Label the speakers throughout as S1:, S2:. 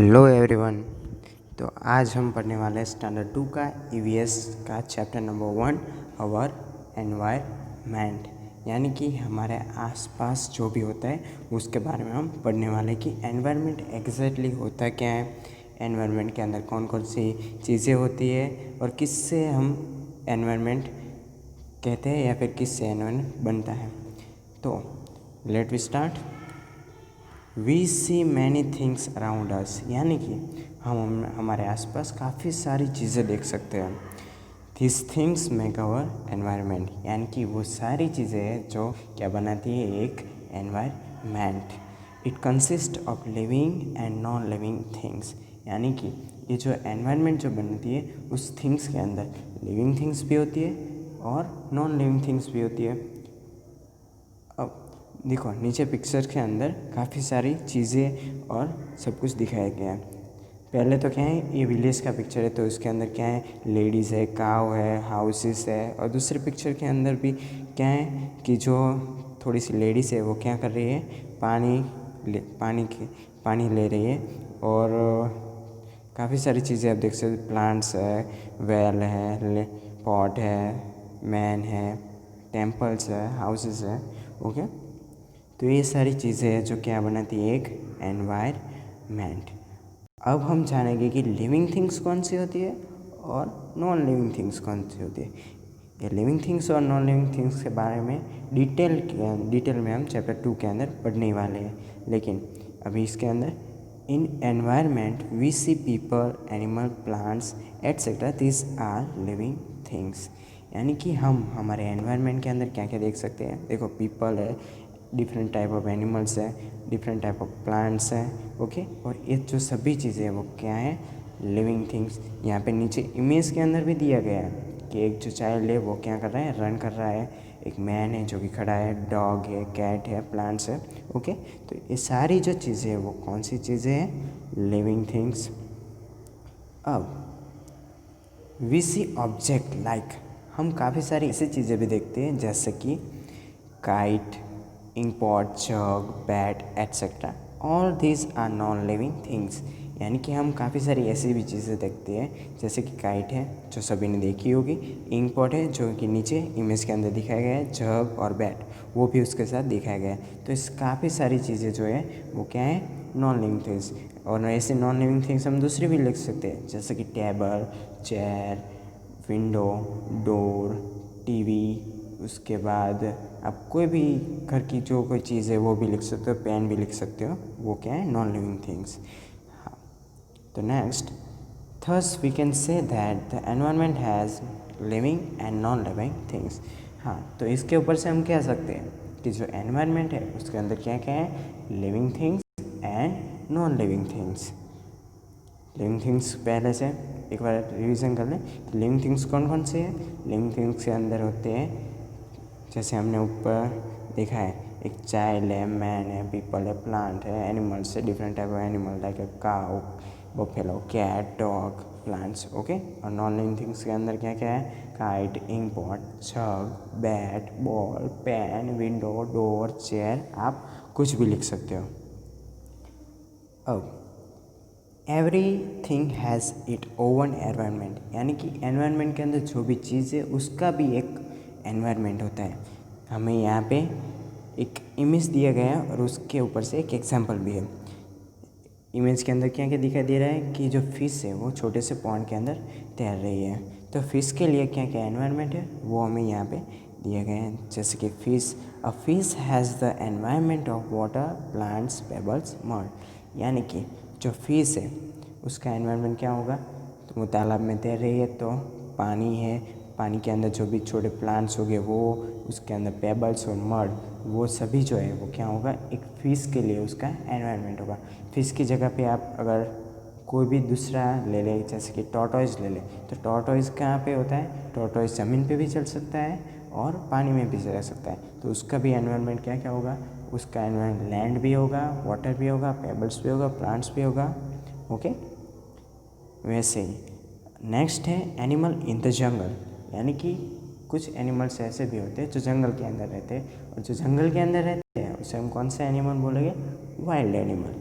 S1: Hello everyone. तो आज हम पढ़ने वाले हैं स्टैंडर्ड 2 का ईवीएस का चैप्टर नंबर 1 अवर एनवायरनमेंट, यानी कि हमारे आसपास जो भी होता है उसके बारे में हम पढ़ने वाले हैं कि एनवायरनमेंट एग्जैक्टली होता क्या है, एनवायरनमेंट के अंदर कौन कौन सी चीज़ें होती है और किससे हम एनवायरनमेंट कहते हैं या फिर किससे एनवायरनमेंट बनता है। तो let we start. We see many things around us, यानी कि हम हमारे आसपास काफ़ी सारी चीज़ें देख सकते हैं। This things make our environment, यानी कि वो सारी चीज़ें हैं जो क्या बनाती है एक environment. It consist of living and non living things, यानी कि ये जो एनवायरनमेंट जो बनती है उस थिंग्स के अंदर लिविंग थिंग्स भी होती है और नॉन लिविंग थिंग्स भी होती है। अब देखो नीचे पिक्चर के अंदर काफ़ी सारी चीज़ें और सब कुछ दिखाया गया है। पहले तो क्या है, ये विलेज का पिक्चर है तो उसके अंदर क्या है, लेडीज़ है, काव है, हाउसेस है। और दूसरे पिक्चर के अंदर भी क्या है कि जो थोड़ी सी लेडीज़ है वो क्या कर रही है, पानी ले रही है। और काफ़ी सारी चीज़ें आप देख सकते, प्लांट्स है, वेल है, पॉट है, मैन है, टेम्पल्स है, हाउसेस है। ओके, तो ये सारी चीज़ें हैं जो क्या बनाती है एक एनवायरनमेंट। अब हम जानेंगे कि लिविंग थिंग्स कौन सी होती है और नॉन लिविंग थिंग्स कौन सी होती है। ये लिविंग थिंग्स और नॉन लिविंग थिंग्स के बारे में डिटेल में हम चैप्टर 2 के अंदर पढ़ने वाले हैं। लेकिन अभी इसके अंदर in environment we see people, animal, plants etcetera, this are living things, यानी कि हम हमारे एनवायरनमेंट के अंदर क्या क्या देख सकते हैं। देखो पीपल है, डिफरेंट टाइप ऑफ एनिमल्स है, डिफरेंट टाइप ऑफ प्लांट्स हैं। ओके, और ये जो सभी चीज़ें हैं वो क्या है, लिविंग थिंग्स। यहाँ पे नीचे इमेज के अंदर भी दिया गया है कि एक जो चाइल्ड है वो क्या कर रहा है, रन कर रहा है, एक मैन है जो कि खड़ा है, डॉग है, कैट है, प्लांट्स है। ओके, तो ये सारी जो चीज़ें हैं वो कौन सी चीज़ें हैं, लिविंग थिंग्स। अब वी सी ऑब्जेक्ट लाइक, हम काफ़ी सारी ऐसी चीज़ें भी देखते हैं जैसे कि kite, inkpot, jug, bat etcetera. All these are non living things, यानी कि हम काफ़ी सारी ऐसी भी चीज़ें देखते हैं जैसे कि काइट है जो सभी ने देखी होगी, इंकपॉट है जो कि नीचे इमेज के अंदर दिखाया गया है, जग और बैट वो भी उसके साथ दिखाया गया है। तो इस काफ़ी सारी चीज़ें जो है वो क्या है, नॉन लिविंग थिंग्स। और ऐसे नॉन लिविंग थिंग्स हम दूसरी भी लिख सकते हैं जैसे कि table, chair, window, door, TV. उसके बाद आप कोई भी घर की जो कोई चीज़ है वो भी लिख सकते हो, पेन भी लिख सकते हो, वो क्या है, नॉन लिविंग थिंग्स। हाँ, तो next, thus we can say that the environment has living and non living things. हाँ, तो इसके ऊपर से हम कह सकते हैं कि जो एनवायरनमेंट है उसके अंदर क्या क्या है, living things and non living things. Living things पहले से एक बार रिवीजन कर लें। लिविंग थिंग्स कौन कौन से हैं, लिविंग थिंग्स के अंदर होते हैं जैसे हमने ऊपर देखा है, एक चाइल्ड है, मैन है, पीपल है, प्लांट है, एनिमल्स है, different type of animal like cow, buffalo, cat, dog, plants. Okay, और नॉन लिविंग थिंग्स के अंदर क्या क्या है, kite, inkpot, jug, bat, ball, pen, window, door, chair, आप कुछ भी लिख सकते हो। अब every thing has it own environment, यानी कि एनवायरनमेंट के अंदर जो भी चीज़ है उसका भी एक एनवायरनमेंट होता है। हमें यहाँ पे एक इमेज दिया गया है और उसके ऊपर से एक एग्जांपल भी है। इमेज के अंदर क्या क्या दिखाई दे रहा है कि जो फिश है वो छोटे से पॉन्ड के अंदर तैर रही है। तो फिश के लिए क्या क्या एनवायरनमेंट है वो हमें यहाँ पे दिए गए हैं जैसे कि fish, a fish has the environment of water, plants, pebbles, mud, यानी कि जो फिश है उसका एनवायरनमेंट क्या होगा, तो वो तालाब में तैर रही है तो पानी है, पानी के अंदर जो भी छोटे प्लांट्स हो गए वो, उसके अंदर पेबल्स और मड, वो सभी जो है वो क्या होगा, एक फ़िश के लिए उसका एनवायरनमेंट होगा। फ़िश की जगह पे आप अगर कोई भी दूसरा ले लें जैसे कि टॉर्टोइज ले लें, तो टॉर्टोइज कहाँ पे होता है, टॉर्टोइज ज़मीन पे भी चल सकता है और पानी में भी रह सकता है। तो उसका भी एनवायरनमेंट क्या क्या होगा, उसका एनवायरनमेंट लैंड भी होगा, वाटर भी होगा, पेबल्स भी होगा, प्लांट्स भी होगा। ओके, वैसे ही नेक्स्ट है एनिमल इन द जंगल, यानी कि कुछ एनिमल्स ऐसे भी होते हैं जो जंगल के अंदर रहते हैं, और जो जंगल के अंदर रहते हैं उसे हम कौन सा एनिमल बोलेंगे, wild animal.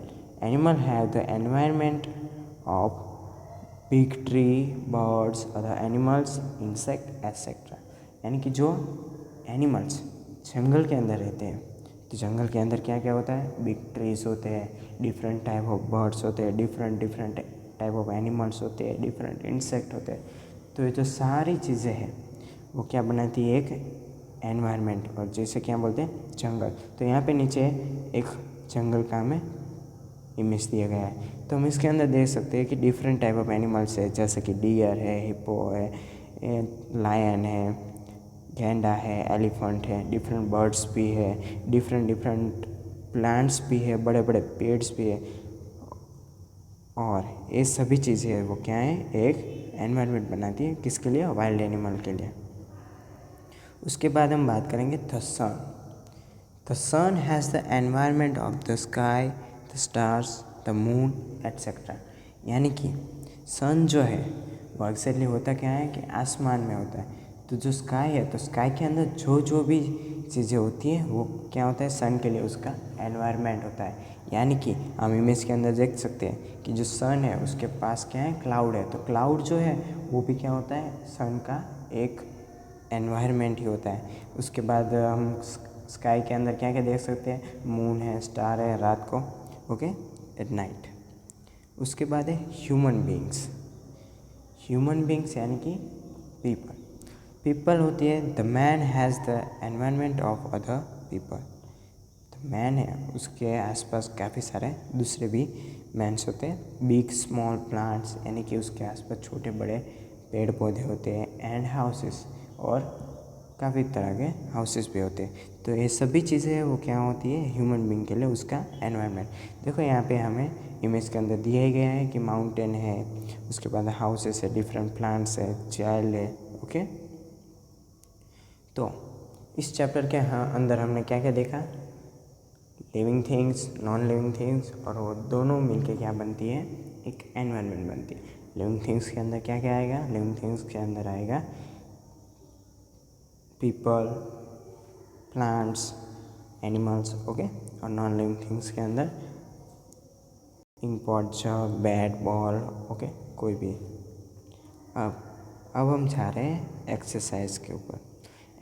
S1: Animal have the environment of big tree, birds, other animals, insect etcetera. यानी कि जो एनिमल्स जंगल के अंदर रहते हैं, तो जंगल के अंदर क्या क्या होता है, बिग ट्रीज होते हैं, डिफरेंट टाइप ऑफ बर्ड्स होते हैं, डिफरेंट टाइप ऑफ एनिमल्स होते हैं, डिफरेंट इंसेक्ट होते हैं। तो ये जो सारी चीज़ें हैं वो क्या बनाती है, एक एनवायरनमेंट, और जैसे क्या बोलते हैं, जंगल। तो यहाँ पे नीचे एक जंगल का हमें इमेज दिया गया है। तो हम इसके अंदर देख सकते हैं कि डिफरेंट टाइप ऑफ एनिमल्स है, जैसे कि डियर है, हिप्पो है, लायन है, गैंडा है, एलिफेंट है, डिफरेंट बर्ड्स भी है, डिफरेंट प्लांट्स भी है, बड़े बड़े पेड्स भी है। और ये सभी चीज़ें हैं वो क्या है, एक एनवायरनमेंट बनाती है, किसके लिए, वाइल्ड एनिमल के लिए। उसके बाद हम बात करेंगे the sun. The sun has the environment of the sky, the stars, the moon etcetera. यानी कि सन जो है वो एक्जैक्टली होता क्या है कि आसमान में होता है। तो जो स्काई है, तो स्काई के अंदर जो भी चीज़ें होती हैं वो क्या होता है, सन के लिए उसका एनवायरनमेंट होता है। यानी कि हम इमेज के अंदर देख सकते हैं कि जो सन है उसके पास क्या है, क्लाउड है। तो क्लाउड जो है वो भी क्या होता है, सन का एक एनवायरनमेंट ही होता है। उसके बाद हम स्काई के अंदर क्या क्या देख सकते हैं, मून है, स्टार है रात को, ओके, एट नाइट। उसके बाद है ह्यूमन बींग्स। ह्यूमन बींग्स यानी कि पीपल। पीपल होती है, the man has the environment of other people. तो मैन है, उसके आसपास काफ़ी सारे दूसरे भी मैन्स होते हैं। बिग स्मॉल प्लांट्स, यानी कि उसके आसपास छोटे बड़े पेड़ पौधे होते हैं, एंड हाउसेस, और काफ़ी तरह के हाउसेस भी होते हैं। तो ये सभी चीज़ें वो क्या होती है, ह्यूमन बींग के लिए उसका एनवायरनमेंट। देखो यहाँ पे हमें इमेज के अंदर दिया ही गया है कि माउंटेन है, उसके बाद हाउसेस है, डिफरेंट प्लांट्स है, चाइल्ड है, ओके। तो इस चैप्टर के अंदर हमने क्या क्या देखा, living things, non living things, और वो दोनों मिलके क्या बनती है, एक एनवायरनमेंट बनती है। लिविंग थिंग्स के अंदर क्या क्या आएगा, लिविंग थिंग्स के अंदर आएगा पीपल, प्लांट्स, एनिमल्स, ओके। और नॉन लिविंग थिंग्स के अंदर ink pot, jug, bat, ball, okay, कोई भी। अब हम जा रहे हैं एक्सरसाइज के ऊपर।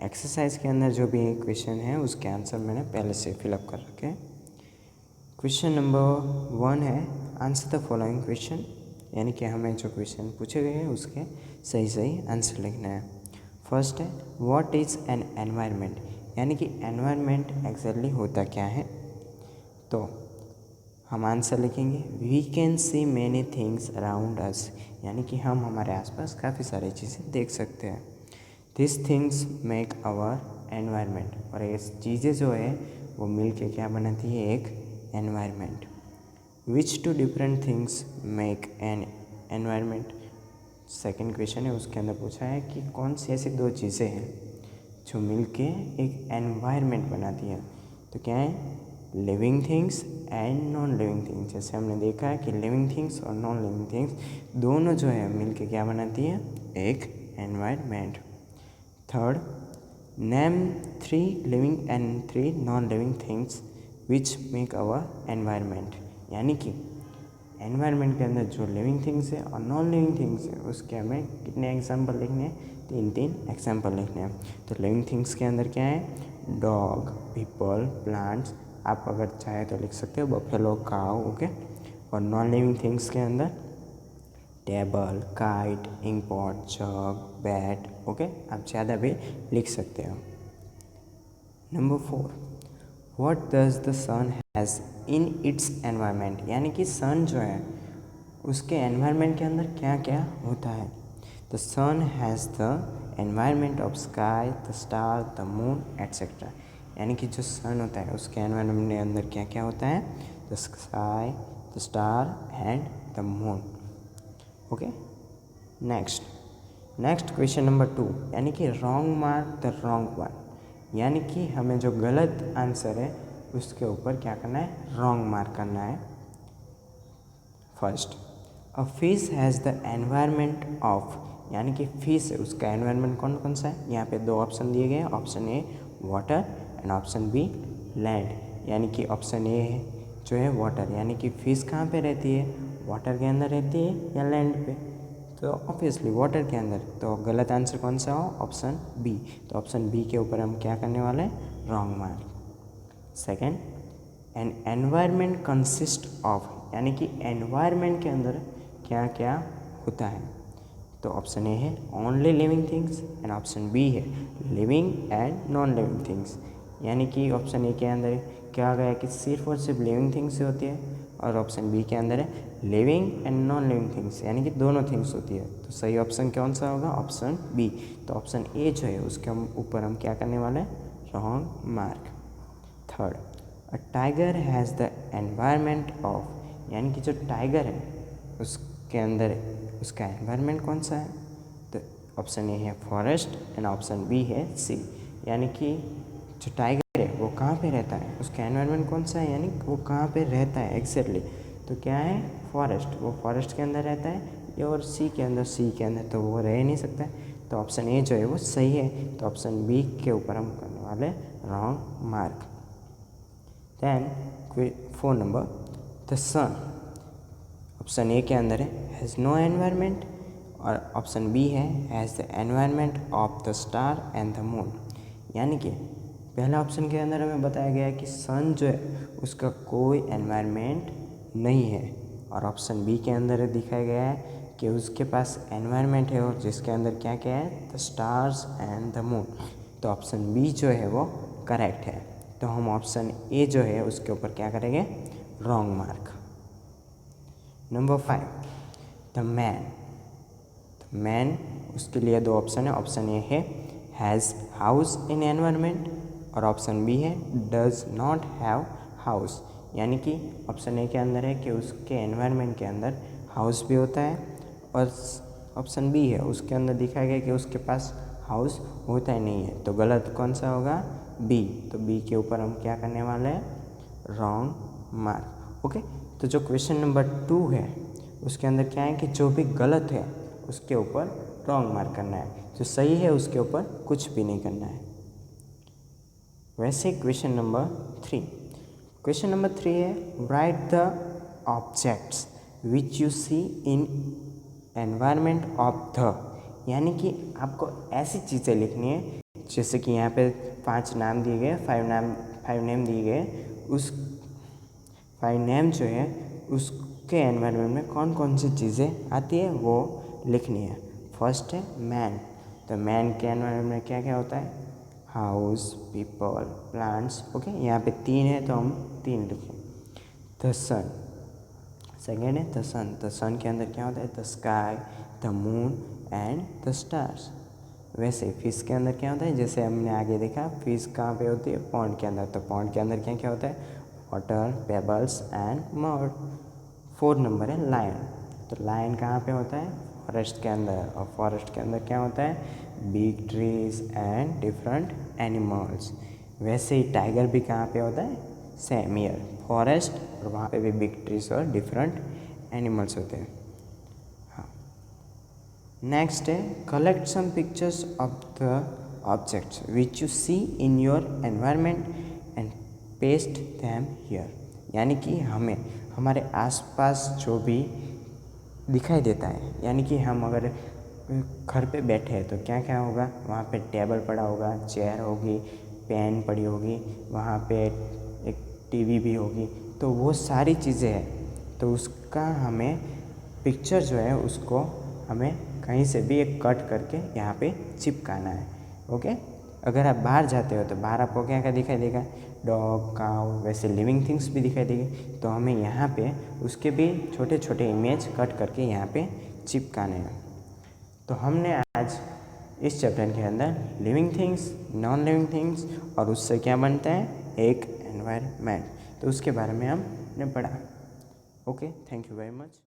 S1: एक्सरसाइज के अंदर जो भी क्वेश्चन है उसके आंसर मैंने पहले से फिलअप कर रखे। क्वेश्चन नंबर 1 है, आंसर द फॉलोइंग क्वेश्चन। यानी कि हमें जो क्वेश्चन पूछे गए हैं उसके सही सही आंसर लिखना है। फर्स्ट है, व्हाट इज़ एन एनवायरनमेंट। यानी कि एनवायरनमेंट एक्जैक्टली होता क्या है। तो हम आंसर लिखेंगे, we can see many things around us. यानी कि हम हमारे आसपास काफ़ी सारी चीज़ें देख सकते हैं। This things make our environment. और ये चीज़ें जो है वो मिल के क्या बनाती है, एक environment. Which two different things make an environment. Second question है, उसके अंदर पूछा है कि कौन सी ऐसी दो चीज़ें हैं जो मिलके एक एनवायरनमेंट बनाती है। तो क्या है, living things and non living things. जैसे हमने देखा है कि लिविंग थिंग्स और नॉन लिविंग थिंग्स दोनों जो है मिलके क्या बनाती है, एक environment. Third, name 3 living and 3 non living things which make our environment. यानी कि एनवायरनमेंट के अंदर जो लिविंग थिंग्स है और नॉन लिविंग थिंग्स है उसके हमें कितने एग्जाम्पल लिखने हैं, 3 एग्जाम्पल लिखने हैं। तो लिविंग थिंग्स के अंदर क्या है, डॉग, पीपल, प्लांट्स, आप अगर चाहे तो लिख सकते हो बफेलो, काऊ, ओके। और नॉन लिविंग थिंग्स के अंदर table, kite, ink pot, jug, bat, okay, आप ज़्यादा भी लिख सकते हो। Number 4, what does the sun has in its environment. यानी कि सन जो है उसके एनवायरनमेंट के अंदर क्या क्या होता है। The sun has the environment of sky, the star, the moon etcetera. यानी कि जो सन होता है उसके एनवायरनमेंट के अंदर क्या क्या होता है, the sky, the star and the moon, okay. Next question number 2, यानी कि wrong mark the wrong one. यानी कि हमें जो गलत आंसर है उसके ऊपर क्या करना है, रॉन्ग मार्क करना है। First, a fish has the environment of. यानी कि फिश है उसका एनवायरनमेंट कौन कौन सा है, यहाँ पे 2 ऑप्शन दिए गए हैं, option A water and option B land. यानी कि ऑप्शन ए है जो है वाटर, यानी कि फिश कहाँ पे रहती है, वाटर के अंदर रहती है या लैंड पे, तो ऑब्वियसली वाटर के अंदर। तो गलत आंसर कौन सा हो, ऑप्शन बी। तो ऑप्शन बी के ऊपर हम क्या करने वाले हैं, wrong mark. Second, an environment consist of, यानी कि एनवायरनमेंट के अंदर क्या क्या होता है। तो ऑप्शन ए है only living things and option B है living and non living things, यानी कि ऑप्शन ए के अंदर क्या आ गया कि सिर्फ और सिर्फ लिविंग थिंग्स होती है, और ऑप्शन बी के अंदर है living and non living things, यानी कि दोनों थिंग्स होती है। तो सही ऑप्शन कौन सा होगा, ऑप्शन बी। तो ऑप्शन ए जो है उसके ऊपर हम क्या करने वाले हैं, wrong mark. Third, a tiger has the environment of, यानी कि जो टाइगर है उसके अंदर उसका एनवायरनमेंट कौन सा है। तो ऑप्शन ए है फॉरेस्ट एंड ऑप्शन बी है सी, यानी कि जो टाइगर है वो कहाँ पे रहता है, उसका एनवायरनमेंट कौन सा है, यानी वो कहाँ पे रहता है एग्जैक्टली। तो क्या है, फॉरेस्ट, वो फॉरेस्ट के अंदर रहता है, या और सी के अंदर तो वो रह नहीं सकता है। तो ऑप्शन ए जो है वो सही है। तो ऑप्शन बी के ऊपर हम करने वाले wrong mark. Then 4 number, the sun, option A के अंदर है हैज़ नो एनवायरनमेंट, और ऑप्शन बी है has the environment of the star and the moon, यानी कि पहला ऑप्शन के अंदर हमें बताया गया है कि सन जो है उसका कोई एनवायरनमेंट नहीं है, और ऑप्शन बी के अंदर दिखाया गया है कि उसके पास एनवायरनमेंट है, और जिसके अंदर क्या क्या है, the stars and the moon. तो ऑप्शन बी जो है वो करेक्ट है। तो हम ऑप्शन ए जो है उसके ऊपर क्या करेंगे, wrong mark. Number 5, the man, उसके लिए 2 ऑप्शन है। ऑप्शन ए है हैज़ हाउस इन एनवायरनमेंट, और ऑप्शन बी है डज नॉट हैव हाउस, यानी कि ऑप्शन ए के अंदर है कि उसके एनवायरनमेंट के अंदर हाउस भी होता है, और ऑप्शन बी है उसके अंदर दिखाया गया कि उसके पास हाउस होता ही नहीं है। तो गलत कौन सा होगा, बी। तो बी के ऊपर हम क्या करने वाले हैं, रॉन्ग मार्क। ओके, तो जो क्वेश्चन नंबर 2 है उसके अंदर क्या है कि जो भी गलत है उसके ऊपर रॉन्ग मार्क करना है, जो सही है उसके ऊपर कुछ भी नहीं करना है। वैसे क्वेश्चन नंबर 3 है right the objects which you see in environment of the, यानी कि आपको ऐसी चीज़ें लिखनी है, जैसे कि यहाँ पे 5 नाम दिए गए, 5 नेम दिए गए, उस 5 नेम जो है उसके एनवायरनमेंट में कौन कौन सी चीज़ें आती है वो लिखनी है। फर्स्ट है मैन, तो मैन के एनवायरनमेंट में क्या क्या होता है, हाउस, पीपल, प्लांट्स। ओके, यहाँ पे 3 है तो हम 3 लिखें। द सन, सेकेंड है द सन के अंदर क्या होता है, the sky, the moon and the stars. वैसे फिश के अंदर क्या होता है, जैसे हमने आगे देखा फिश कहाँ पे होती है, पॉन्ड के अंदर, तो पॉन्ड के अंदर क्या क्या होता है, water, pebbles and mud. 4 number है लायन, तो लायन कहाँ पे होता है, फॉरेस्ट के अंदर, और फॉरेस्ट के अंदर क्या होता है, big trees and different animals. वैसे ही टाइगर भी कहाँ पे होता है, सेम ईयर, फॉरेस्ट, और वहाँ पे भी बिग ट्रीज और डिफरेंट एनिमल्स होते हैं। हाँ, नेक्स्ट है collect some pictures of the objects which you see in your environment and paste them here, यानी कि हमें हमारे आसपास जो भी दिखाई देता है, यानी कि हम अगर घर पे बैठे हैं तो क्या क्या होगा, वहाँ पे टेबल पड़ा होगा, चेयर होगी, पेन पड़ी होगी, वहाँ पे एक टीवी भी होगी, तो वो सारी चीज़ें हैं, तो उसका हमें पिक्चर जो है उसको हमें कहीं से भी एक कट करके यहाँ पे चिपकाना है। ओके, अगर आप बाहर जाते हो तो बाहर आपको क्या क्या दिखाई देगा, डॉग, काउ, वैसे लिविंग थिंग्स भी दिखाई देगी, तो हमें यहाँ पे उसके भी छोटे छोटे इमेज कट करके यहाँ पे चिपकाने हैं। तो हमने आज इस चैप्टर के अंदर living things, non living things और उससे क्या बनता है, एक एनवायरनमेंट, तो उसके बारे में हमने पढ़ा। Okay, thank you very much.